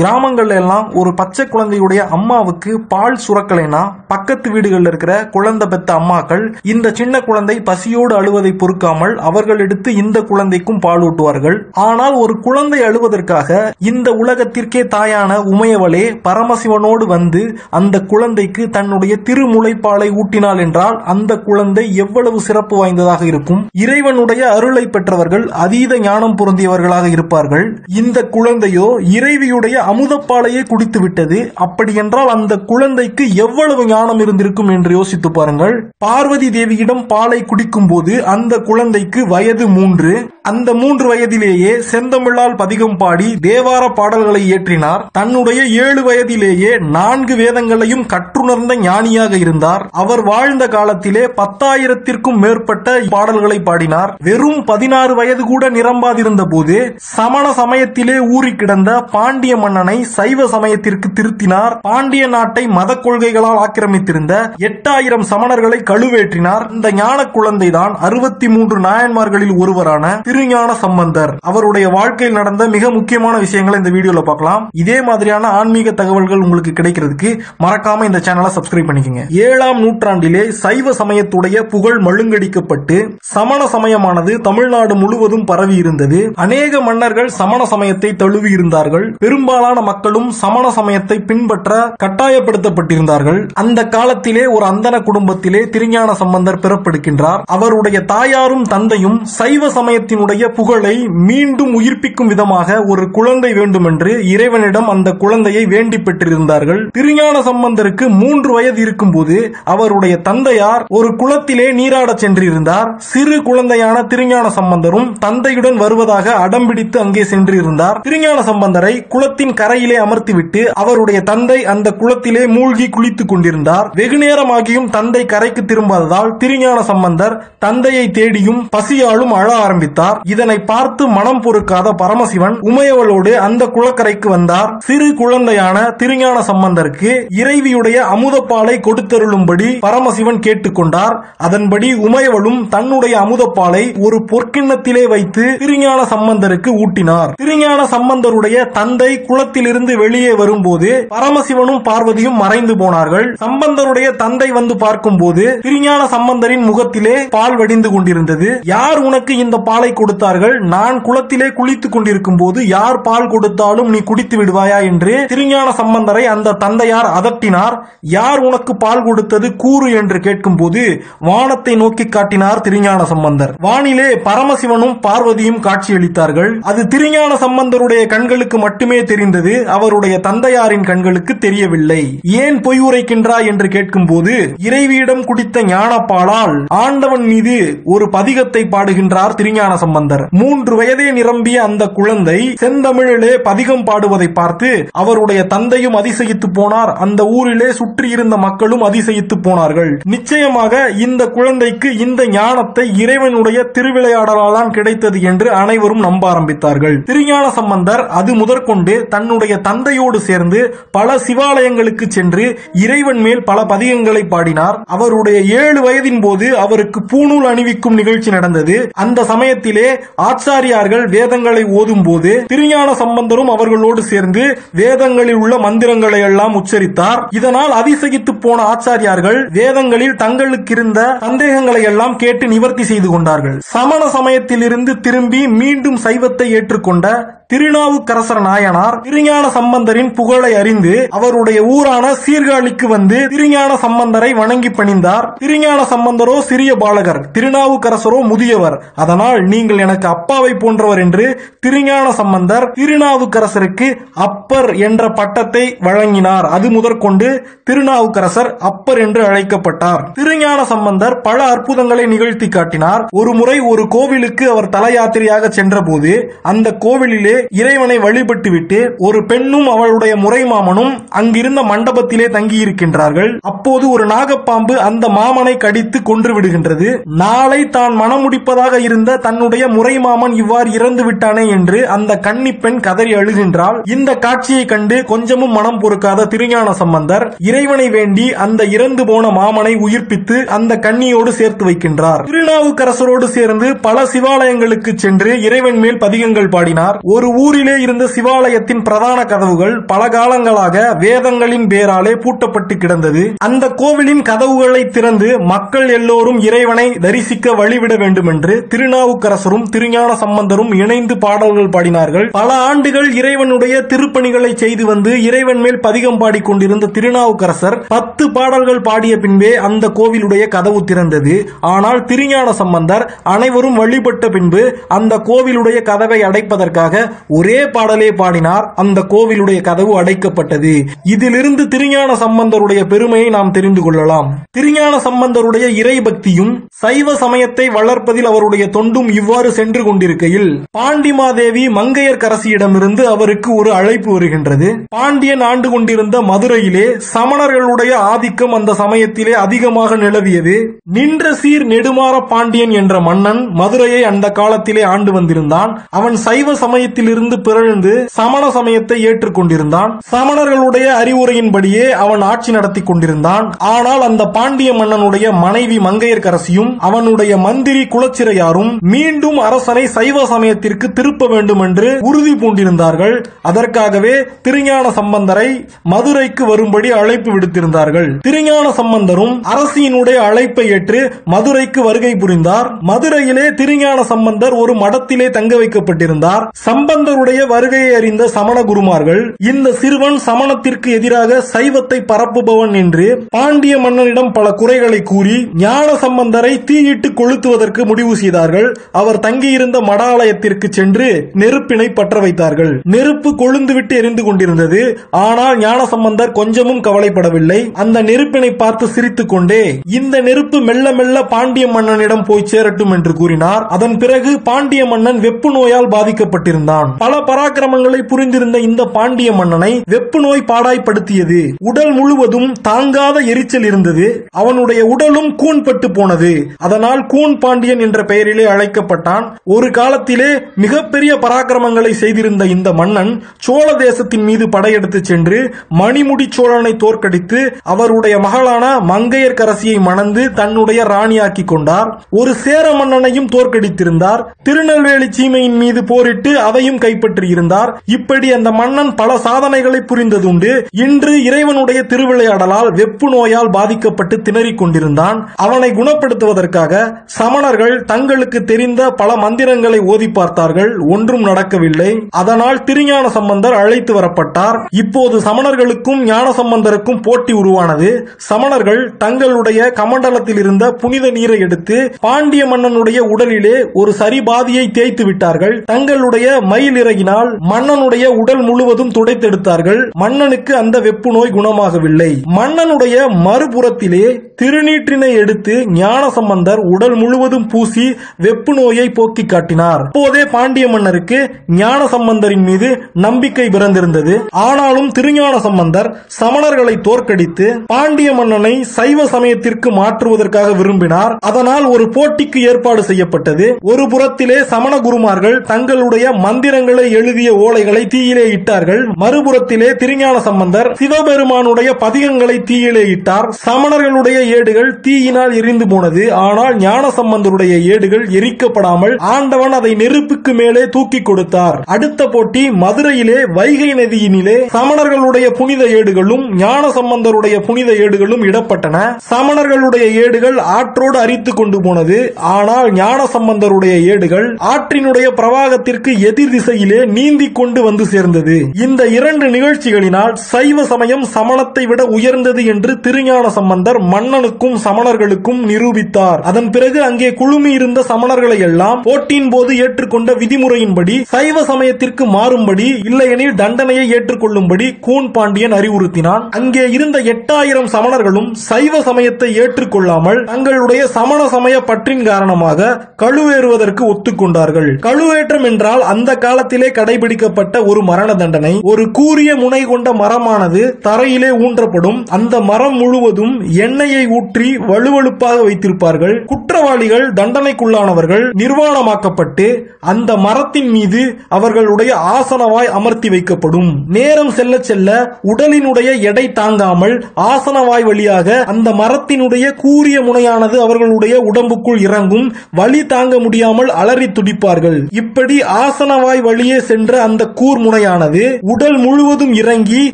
கிராமங்கள்ல எல்லாம் ஒரு பச்சை குழந்தையுடைய அம்மாவுக்கு பால் சுரக்கலைனா பக்கத்து வீடுகள்ல இருக்கிற குழந்தை பெத்த அம்மாக்கள் இந்த சின்ன குழந்தை பசியோடு அழுவதை பொறுக்காமல் அவர்கள் எடுத்து இந்த குழந்தைக்கும் பால் ஊட்டுவார்கள். ஆனால் ஒரு குழந்தை அழுவதற்காக இந்த உலகத்திற்கே தாயான உமையவளே பரமசிவனோடு வந்து அந்த குழந்தைக்கு தன்னுடைய திருமுலைப்பாலை ஊட்டினாள் என்றால் அந்த குழந்தை எவ்வளவு சிறப்பு வாய்ந்ததாக இருக்கும். இறைவனுடைய அருளை பெற்றவர்கள் அதீத ஞானம் பொருந்தியவர்களாக இருப்பார்கள். இந்த குழந்தையோ இறைவியுடைய அமுதப்பாலையே குடித்து விட்டது. அப்படி என்றால் அந்த குழந்தைக்கு எவ்வளவு ஞானம் இருந்திருக்கும் என்று யோசித்து பாருங்கள். பார்வதி தேவியிடம் பாலை குடிக்கும் போது அந்த குழந்தைக்கு வயது 3. அந்த 3 வயதிலேயே செந்தமிழால் பதிகம் பாடி தேவார பாடல்களை இயற்றினார். தன்னுடைய 7 வயதிலேயே 4 வேதங்களையும் கற்றுணர்ந்த ஞானியாக இருந்தார். அவர் வாழ்ந்த காலத்திலே 10,000த்திற்கும் மேற்பட்ட பாடல்களை பாடினார். வெறும் 16 வயது கூட நிரம்பாதிருந்த போது சமண சமயத்திலே ஊறி கிடந்த பாண்டிய மன்னனை சைவ சமயத்திற்கு திருத்தினார். பாண்டிய நாட்டை மத கொள்கைகளால் ஆக்கிரமித்திருந்த 8,000 சமணர்களை கழுவேற்றினார். இந்த ஞான குழந்தைதான் 63 நாயன்மார்களில் ஒருவரான திருஞான சம்பந்தர். அவருடைய வாழ்க்கையில் நடந்த மிக முக்கியமான விஷயங்களை இந்த வீடியோல பார்க்கலாம். இதே மாதிரியான ஆன்மீக தகவல்கள் உங்களுக்கு கிடைக்கிறதுக்கு மறக்காம இந்த சேனலை சப்ஸ்கிரைப் பண்ணிக்கங்க. 7ஆம் நூற்றாண்டிலே சைவ சமயத்துடைய புகழ் மழுங்கடிக்கப்பட்டு சமண சமயமானது தமிழ்நாடு முழுவதும் பரவி இருந்தது. அநேக மன்னர்கள் சமண சமயத்தை தழுவி இருந்தார்கள். பெரும்பாலான மக்களும் சமண சமயத்தை பின்பற்ற கட்டாயப்படுத்தப்பட்டிருந்தார்கள். அந்த காலத்திலே ஒரு அந்தன குடும்பத்திலே திருஞான சம்பந்தர் பிறப்பெடுக்கின்றார். அவருடைய தாயாரும் தந்தையும் சைவ சமயத்தினுடைய புகழை மீண்டும் உயிர்ப்பிக்கும் விதமாக ஒரு குழந்தை வேண்டும் என்று இறைவனிடம் அந்த குழந்தையை வேண்டி பெற்றிருந்தார்கள். திருஞான சம்பந்தருக்கு 3 வயது இருக்கும் போது அவருடைய தந்தையார் ஒரு குளத்திலே நீராட சென்றிருந்தார். சிறு குழந்தையான திருஞான சம்பந்தரும் தந்தையுடன் வருவதாக அடம்பிடித்து அங்கே சென்றிருந்தார். திருஞான சம்பந்தரை குளத்தின் கரையிலே அமர்த்திவிட்டு அவருடைய தந்தை அந்த குளத்திலே மூழ்கி குளித்துக் கொண்டிருந்தார். வெகுநேரமாகியும் தந்தை கரைக்கு திரும்பாததால் திருஞான சம்பந்தர் தந்தையை தேடியும் பசியாலும் அழ ஆரம்பித்தார். இதனை பார்த்து மனம் பொறுக்காத பரமசிவன் உமையவளோடு அந்த குளக்கரைக்கு வந்தார். சிறு குழந்தையான திருஞான சம்பந்தருக்கு இறைவியுடைய அமுதப்பாலை கொடுத்தருளும்படி பரமசிவன் கேட்டுக்கொண்டார். அதன்படி உமையவளும் தன்னுடைய அமுதப்பாலை ஒரு பொற்கிண்ணத்திலே வைத்து திருஞான சம்பந்தருக்கு ஊட்டினார். திருஞான சம்பந்தருடைய தந்தை குளத்திலிருந்து வெளியே வரும்போது பரமசிவனும் பார்வதியும் மறைந்து போனார்கள். சம்பந்தருடைய தந்தை வந்து பார்க்கும் போது திருஞான சம்பந்தரின் முகத்திலே பால் வடிந்து கொண்டிருந்தது. யார் உனக்கு இந்த பாலை கொடுத்தார்கள்? நான் குளத்திலே குளித்துக் கொண்டிருக்கும் போது யார் பால் கொடுத்தாலும் நீ குடித்து விடுவாயா என்று திருஞான சம்பந்தரை அந்த தந்தையார் அதட்டினார். யார் உனக்கு பால் கொடுத்தது கூறு என்று கேட்கும் போது வானத்தை நோக்கி காட்டினார் திருஞான சம்பந்தர். வானிலே பரமசிவனும் பார்வதியும் காட்சியளித்தார்கள். அது திருஞான சம்பந்தருடைய கண்களுக்கு மட்டுமே தெரிந்தது. அவருடைய தந்தையாரின் கண்களுக்கு தெரியவில்லை. ஏன் பொய் உரைக்கின்றாய் என்று கேட்கும் போது இறைவியிடம் குடித்த ஞான பாலால் ஆண்டவன் மீது ஒரு பதிகத்தை பாடுகின்றார் திருஞான சம்பந்தர். 3 வயதே நிரம்பிய அந்த குழந்தை செந்தமிழிலே பதிகம் பாடுவதை பார்த்து அவருடைய தந்தையும் அதிசயித்து போனார். அந்த ஊரிலே சுற்றி இருந்த மக்களும் அதிசயித்து போனார்கள். நிச்சயமாக இந்த குழந்தைக்கு இந்த ஞானத்தை இறைவனுடைய திருவிளையாடலால் தான் கிடைத்தது என்று அனைவரும் நம்ப ஆரம்பித்தார்கள். திருஞான சம்பந்தர் அது முதற்கொண்டு தன்னுடைய தந்தையோடு சேர்ந்து பல சிவாலயங்களுக்கு சென்று இறைவன் மேல் பல பதிகங்களை பாடினார். அவருடைய 7 வயதின் போது அவருக்கு பூணூல் அணிவிக்கும் நிகழ்ச்சி நடந்தது. அந்த சமயத்திலே ஆச்சாரியார்கள் வேதங்களை ஓதும் போது திருஞான சம்பந்தரும் அவர்களோடு சேர்ந்து வேதங்களில் உள்ள மந்திரங்களை எல்லாம் உச்சரித்தார். இதனால் அதிசயித்து போன ஆச்சாரியார்கள் வேதங்களில் தங்களுக்கு இருந்த சந்தேகங்களை எல்லாம் கேட்டு நிவர்த்தி செய்து கொண்டார்கள். சமண சமயத்தில் இருந்து திரும்பி மீண்டும் சைவத்தை ஏற்றுக்கொண்ட திருநாவுக்கரசர் நாயனார் திருஞான சம்பந்தரின் புகழை அறிந்து அவருடைய ஊரான சீர்காழிக்கு வந்து திருஞான சம்பந்தரை வணங்கி பணிந்தார். திருஞான சம்பந்தரோ சிறிய பாலகர், திருநாவுக்கரசரோ முதியவர். அதனால் நீங்கள் எனக்கு அப்பாவை போன்றவர் என்று திருஞான சம்பந்தர் திருநாவுக்கரசருக்கு அப்பர் என்ற பட்டத்தை வழங்கினார். அது முதற்கொண்டு திருநாவுக்கரசர் அப்பர் என்று அழைக்கப்பட்டார். திருஞான சம்பந்தர் பல அற்புதங்களை நிகழ்த்தி காட்டினார். ஒரு முறை ஒரு கோவிலுக்கு அவர் தல யாத்திரையாக சென்ற போது அந்த கோவிலிலே இறைவனை வழிபட்டு விட்டு ஒரு பெண்ணும் அவளுடைய முறை மாமனும் அங்கிருந்த மண்டபத்திலே தங்கியிருக்கின்றார்கள். அப்போது ஒரு நாகப்பாம்பு அந்த மாமனை கடித்து கொன்று விடுகின்றது. நாளை தான் மனம் முடிப்பதாக இருந்த தன்னுடைய முறை மாமன் இவ்வாறு இறந்து விட்டானே என்று அந்த கன்னி பெண் கதறி அழுகின்றாள். இந்த காட்சியை கண்டு கொஞ்சமும் மனம் பொறுக்காத திருஞான சம்பந்தர் இறைவனை வேண்டி வேண்டி அந்த இறந்து போன மாமனை உயிர்ப்பித்து அந்த கன்னியோடு சேர்த்து வைக்கின்றார். திருநாவுக்கரசரோடு சேர்ந்து பல சிவாலயங்களுக்கு சென்று இறைவன் மேல் பதிகங்கள் பாடினார். ஒரு ஊரிலே இருந்த சிவாலயத்தின் பிரதான கதவுகள் பல காலங்களாக வேதங்களின் பேராலே பூட்டப்பட்டு கிடந்தது. அந்த கோவிலின் கதவுகளை திறந்து மக்கள் எல்லோரும் இறைவனை தரிசிக்க வழிவிட வேண்டும் என்று திருநாவுக்கரசரும் திருஞான சம்பந்தரும் இணைந்து பாடல்கள் பாடினார்கள். பல ஆண்டுகள் இறைவனுடைய திருப்பணிகளை செய்து வந்து இறைவன் மேல் பதிகம் பாடிக்கொண்டிருந்த திருநாவுக்கரசர் 10 பாடல்கள் பாடிய பின்பே அந்த கோவிலுடைய கதவு திறந்தது. ஆனால் திருஞான சம்பந்தர் அனைவரும் வழிபட்ட பின்பு அந்த கோவிலுடைய கதவை அடைப்பதற்காக ஒரே பாடலே பாடினார். அந்த கோவிலுடைய கதவு அடைக்கப்பட்டது. இதிலிருந்து திருஞான சம்பந்தருடைய பெருமையை நாம் தெரிந்து கொள்ளலாம். திருஞான சம்பந்தருடைய இறை பக்தியும் சைவ சமயத்தை வளர்ப்பதில் அவருடைய தொண்டும் இவ்வாறு சென்று கொண்டிருக்கையில் பாண்டிமாதேவி மங்கையர்க்கரசியிடமிருந்து அவருக்கு ஒரு அழைப்பு வருகின்றது. பாண்டியன் ஆண்டு கொண்டிருந்த மதுரையிலே சமணர்களுடைய ஆதிக்கம் அந்த சமயத்திலே அதிகமாக நிலவியது. நின்ற சீர் நெடுமாற பாண்டியன் என்ற மன்னன் மதுரையை அந்த காலத்திலே ஆண்டு வந்திருந்தான். அவன் சைவ சமயத்திலிருந்து பிறழ்ந்து சமண சமயத்தை ஏற்றுக்கொண்டிருந்தான். சமணர்களுடைய அறிவுரையின்படியே அவன் ஆட்சி நடத்தி கொண்டிருந்தான். ஆனால் அந்த பாண்டிய மன்னனுடைய மனைவி மங்கையர்க்கரசியும் அவனுடைய மந்திரி குலச்சிறையாரும் மீண்டும் அரசனை சைவ சமயத்திற்கு திருப்ப வேண்டும் என்று உறுதி பூண்டிருந்தார்கள். அதற்காகவே திருஞான சம்பந்தரை மதுரைக்கு வரும்படி அழைப்பு விடுத்திருந்தார்கள். திருஞான சம்பந்தரும் அரசியினுடைய அழைப்பை ஏற்று மதுரைக்கு வருகை புரிந்தார். மதுரையிலே திருஞான சம்பந்தர் ஒரு மடத்திலே தங்க வைக்கப்பட்டிருந்தார். சம்பந்தருடைய வருகையை அறிந்த சமண குருமார்கள் இந்த சிறுவன் சமணத்திற்கு எதிராக சைவத்தை பரப்புபவன் என்று பாண்டிய மன்னனிடம் பல குறைகளை கூறி ஞான சம்பந்தரை தீயிட்டு கொளுத்துவதற்கு முடிவு செய்தார்கள். அவர் தங்கியிருந்த மடாலயத்திற்கு சென்று நெருப்பினை பற்ற வைத்தார்கள். நெருப்பு கொழுந்துவிட்டு எரிந்து கொண்டிருந்தது. ஆனால் ஞான சம்பந்தர் கொஞ்சமும் கவலைப்படவில்லை. அந்த நெருப்பினை பார்த்து சிரித்துக் கொண்டே இந்த நெருப்பு மெல்ல மெல்ல பாண்டிய மன்னனிடம் போய் சேரட்டும் என்று கூறினார். அதன் பிறகு பாண்டிய மன்னன் வெப்பு நோயால் பாதிக்கப்பட்டிருந்தான். பல பராக்கிரமங்களை புரிந்திருந்த இந்த பாண்டிய மன்னனை வெப்பு நோய் பாடாய்படுத்தியது. உடல் முழுவதும் தாங்காத எரிச்சல் இருந்தது. அவனுடைய உடலும் கூன்பட்டு போனது. அதனால் கூன் பாண்டியன் என்ற பெயரிலே அழைக்கப்பட்டான். ஒரு காலத்திலே மிகப்பெரிய பராக்கிரமங்களை செய்திருந்த இந்த மன்னன் சோழ தேசத்தின் மீது படையெடுத்து சென்று மணிமுடி சோழனை தோற்கடித்து அவருடைய மகளான மங்கையர்க்கரசியை மணந்து தன்னுடைய ராணியாக்கி கொண்டார். ஒரு சேர மன்னனையும் தோற்கடித்திருந்தார். திருநெல்வேலி சீமையின் மீது போரிட்டு அதையும் கைப்பற்றியிருந்தார். இப்படி அந்த மன்னன் பல சாதனைகளை புரிந்ததுண்டு. இன்று இறைவனுடைய திருவிளையாடலால் வெப்பு நோயால் பாதிக்கப்பட்டு திணறிக் கொண்டிருந்தான். அவனை குணப்படுத்துவதற்காக சமணர்கள் தங்களுக்கு தெரிந்த பல மந்திரங்களை ஓதி பார்த்தார்கள். ஒன்றும் நடக்கவில்லை. அதனால் திருஞான சம்பந்தர் அழைத்து வரப்பட்டார். இப்போது சமணர்களுக்கும் ஞான சம்பந்தருக்கும் போட்டி உருவானது. சமணர்கள் தங்களுடைய கமண்டலத்தில் இருந்த புனித நீரை எடுத்து பாண்டிய மன்னனுடைய உடலிலே ஒரு சரிபாதியை தேய்த்து விட்டார்கள். தங்களுடைய மயில் இறகினால் மன்னனுடைய உடல் முழுவதும் துடைத்தெடுத்தார்கள். மன்னனுக்கு அந்த வெப்பு நோய் குணமாகவில்லை. மன்னனுடைய மறுபுறத்திலே திருநீற்றினை எடுத்து ஞான சம்பந்தர் உடல் முழுவதும் பூசி வெப்பு நோயை போக்கி காட்டினார். அப்போதே பாண்டிய மன்னருக்கு ஞான சம்பந்தரின் மீது நம்பிக்கை பிறந்திருந்தது. ஆனாலும் திருஞான சம்பந்தர் சமணர்களை தோற்கடித்து பாண்டிய மன்னனை சைவ சமயத்திற்கு மாற்றுவதற்காக விரும்பினார். அதனால் ஒரு போட்டிக்கு ஏற்பாடு செய்யப்பட்டது. ஒரு புறத்திலே சமண குருமார்கள் தங்களுடைய மந்திரங்களை எழுதிய ஓலைகளை தீயிலே இட்டார்கள். மறுபுறத்திலே திருஞான சம்பந்தர் சிவபெருமானுடைய பதிகங்களை தீயிலே இட்டார். சமணர்களுடைய ஏடுகள் தீயினால் எரிந்து போனது. ஆனால் ஞான சம்பந்தருடைய ஏடுகள் எரிக்கப்படாமல் ஆண்டவன் அதை நெருப்புக்கு மேலே தூக்கி கொடுத்தார். அடுத்த போட்டி மதுரையிலே வைகை நதியினிலே சமணர்களுடைய புனித ஏடுகளும் ஞான சம்பந்தருடைய புனித ஏடுகளும் இடப்பட்டன. சமணர்களுடைய ஏடுகள் ஆற்றோடு அரித்து கொண்டு போனது. ஆனால் ஞான சம்பந்தருடைய ஏடுகள் ஆற்றினுடைய பிரவாகத்திற்கு எதிர் திசையிலே நீந்தி கொண்டு வந்து சேர்ந்தது. இந்த இரண்டு நிகழ்ச்சிகளினால் சைவ சமயம் சமணத்தை விட உயர்ந்தது என்று திருஞான சம்பந்தர் மன்னனுக்கும் சமணர்களுக்கும் நிரூபித்தார். அதன் பிறகு அங்கே குழுமி இருந்த சமணர்களை எல்லாம் போட்டியின் போது ஏற்றுக்கொண்ட விதிமுறையின்படி சைவ சமயத்திற்கு மாறும்படி இல்லையெனில் தண்டனையை ஏற்றுக்கொள்ளும்படி கூன் பாண்டியன் அறிவுறுத்தினான். அங்கே இருந்த 8000 சமணர்களும் சைவ சமயத்தை ஏற்றுக்கொள்ளாமல் தங்களுடைய சமண சமய பற்றின் காரணமாக கழுவேறுவதற்கு ஒத்துக்கொண்டார்கள். கழுவேற்றம் என்றால் அந்த காலத்திலே கடைபிடிக்கப்பட்ட ஒரு மரண தண்டனை. ஒரு கூரிய முனை கொண்ட மரமானது தரையிலே ஊன்றப்படும். அந்த மரம் முழுவதும் எண்ணெயை ஊற்றி வலுவழுப்பாக வைத்திருப்பார்கள். குற்றவாளிகள் தண்டனைக்குள்ளானவர்கள் நிர்வாணமாக்கப்பட்டு அந்த மரத்தின் மீது அவர்களுடைய ஆசனவாய் அமர்த்தி வைக்கப்படும். நேரம் செல்ல செல்ல உடலினுடைய எடை தாங்காமல் ஆசனவாய் வழியாக அந்த மரத்தினுடைய கூரிய முனையானது அவர்களுடைய உடம்புக்குள் இறங்கும். வலி தாங்க முடியாமல் அலறி துடிப்பார்கள். இப்படி ஆசனவாய் வழியே சென்ற அந்த கூர் முனையானது உடல் முழுவதும் இறங்கி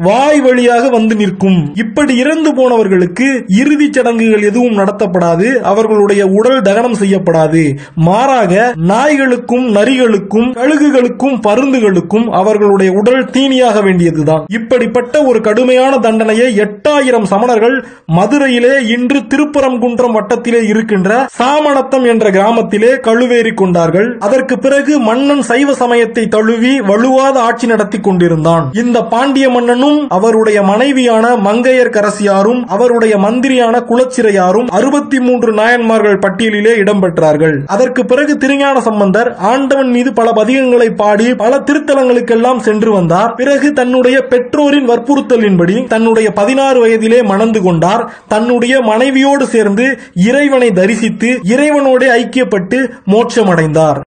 வாய் வழியாக வந்து நிற்கும். இப்படி இறந்து போனவர்களுக்கு இறுதி சடங்குகள் எதுவும் நடத்தப்படாது. அவர்களுடைய உடல் தகனம் செய்யப்படாது. மாறாக நாய்களுக்கும் நரிகளுக்கும் கழுகுகளுக்கும் பருந்துகளுக்கும் அவர்களுடைய உடல் தீனியாக வேண்டியதுதான். இப்படிப்பட்ட ஒரு கடுமையான தண்டனையை 8000 சமணர்கள் மதுரையிலே இன்று திருப்பரங்குன்றம் வட்டத்திலே இருக்கின்ற சாமணத்தம் என்ற கிராமத்திலே கழுவேறி கொண்டார்கள். அதற்கு பிறகு மன்னன் சைவ சமயத்தை தழுவி வலுவாத ஆட்சி நடத்தி கொண்டிருந்தான். இந்த பாண்டிய மன்னனும் அவருடைய மனைவியான மங்கையர்க்கரசியாரும் அவருடைய மந்திரியான குலச்சிறையாரும் 63 நாயன்மார்கள் பட்டியலிலே இடம்பெற்றார்கள். அதற்கு பிறகு திருஞான சம்பந்தர் ஆண்டவன் மீது பல பதிகங்களை பாடி பல திருத்தலங்களுக்கெல்லாம் சென்று வந்தார். பிறகு தன்னுடைய பெற்றோரின் வற்புறுத்தலின்படி தன்னுடைய 16 வயதிலே மணந்து கொண்டார். தன்னுடைய மனைவியோடு சேர்ந்து இறைவனை தரிசித்து இறைவனோடு ஐக்கியப்பட்டு மோட்சமடைந்தார்.